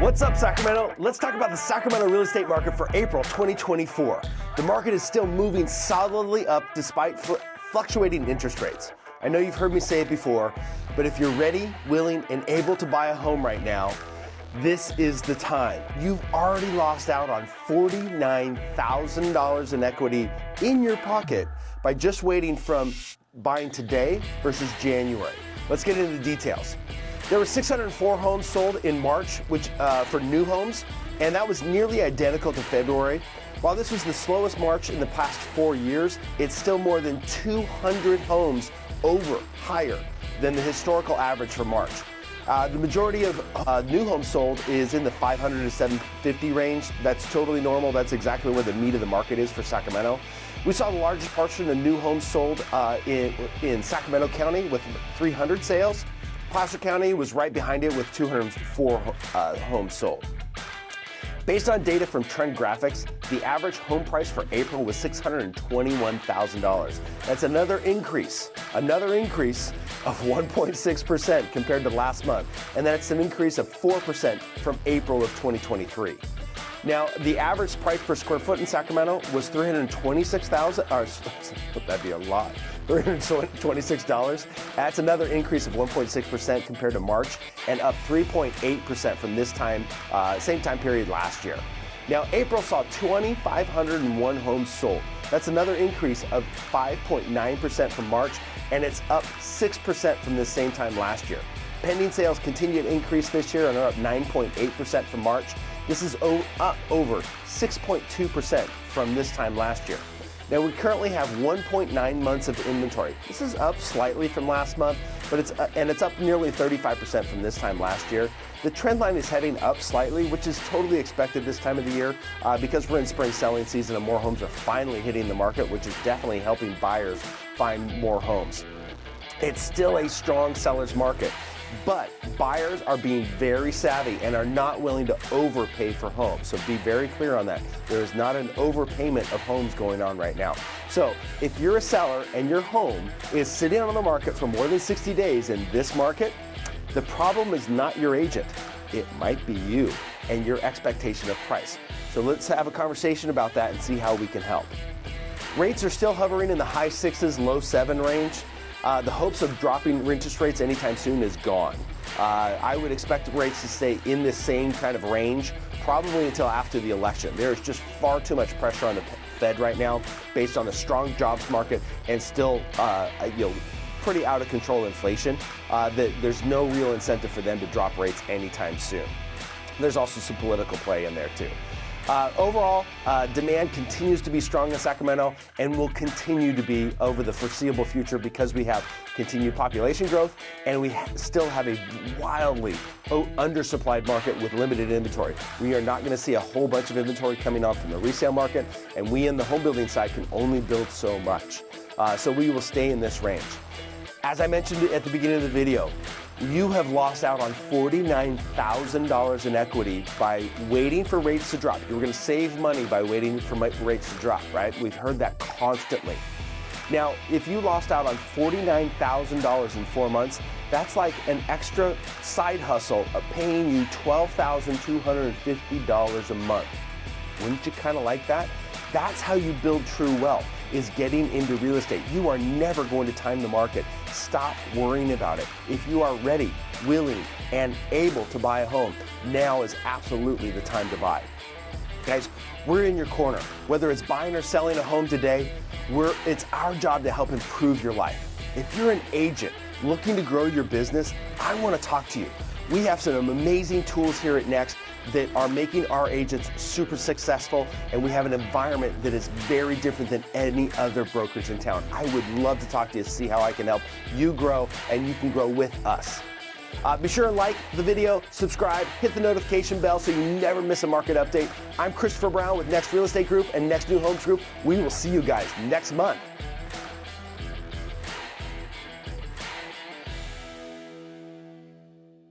What's up, Sacramento? Let's talk about the Sacramento real estate market for April 2024. The market is still moving solidly up despite fluctuating interest rates. I know you've heard me say it before, but if you're ready, willing, and able to buy a home right now, this is the time. You've already lost out on $49,000 in equity in your pocket by just waiting from buying today versus January. Let's get into the details. There were 604 homes sold in March, which for new homes, and that was nearly identical to February. While this was the slowest March in the past 4 years, it's still more than 200 homes higher than the historical average for March. The majority of new homes sold is in the 500 to 750 range. That's totally normal. That's exactly where the meat of the market is for Sacramento. We saw the largest portion of new homes sold in Sacramento County with 300 sales. Placer County was right behind it with 204 homes sold. Based on data from Trend Graphics, the average home price for April was $621,000. That's another increase of 1.6% compared to last month, and that's an increase of 4% from April of 2023. Now, the average price per square foot in Sacramento was $326,000. That'd be a lot. $326. That's another increase of 1.6% compared to March, and up 3.8% from this time, same time period last year. Now, April saw 2,501 homes sold. That's another increase of 5.9% from March, and it's up 6% from the same time last year. Pending sales continue to increase this year and are up 9.8% from March. This is up over 6.2% from this time last year. Now, we currently have 1.9 months of inventory. This is up slightly from last month, but it's up nearly 35% from this time last year. The trend line is heading up slightly, which is totally expected this time of the year because we're in spring selling season and more homes are finally hitting the market, which is definitely helping buyers find more homes. It's still a strong seller's market, but buyers are being very savvy and are not willing to overpay for homes. So be very clear on that. There is not an overpayment of homes going on right now. So if you're a seller and your home is sitting on the market for more than 60 days in this market, the problem is not your agent. It might be you and your expectation of price. So let's have a conversation about that and see how we can help. Rates are still hovering in the high 6s, low 7 range. The hopes of dropping interest rates anytime soon is gone. I would expect rates to stay in the same kind of range probably until after the election. There is just far too much pressure on the Fed right now based on the strong jobs market and still pretty out of control inflation. There's no real incentive for them to drop rates anytime soon. There's also some political play in there too. Overall, demand continues to be strong in Sacramento and will continue to be over the foreseeable future because we have continued population growth and we still have a wildly undersupplied market with limited inventory. We are not going to see a whole bunch of inventory coming on from the resale market, and we in the home building side can only build so much. So we will stay in this range. As I mentioned at the beginning of the video, you have lost out on $49,000 in equity by waiting for rates to drop. You're going to save money by waiting for rates to drop, right? We've heard that constantly. Now, if you lost out on $49,000 in 4 months, that's like an extra side hustle of paying you $12,250 a month. Wouldn't you kind of like that? That's how you build true wealth, is getting into real estate. You are never going to time the market. Stop worrying about it. If you are ready, willing, and able to buy a home, now is absolutely the time to buy. Guys, we're in your corner. Whether it's buying or selling a home today, it's our job to help improve your life. If you're an agent looking to grow your business, I want to talk to you. We have some amazing tools here at Next that are making our agents super successful, and we have an environment that is very different than any other brokerage in town. I would love to talk to you to see how I can help you grow and you can grow with us. Be sure to like the video, subscribe, hit the notification bell so you never miss a market update. I'm Christopher Brown with Next Real Estate Group and Next New Homes Group. We will see you guys next month.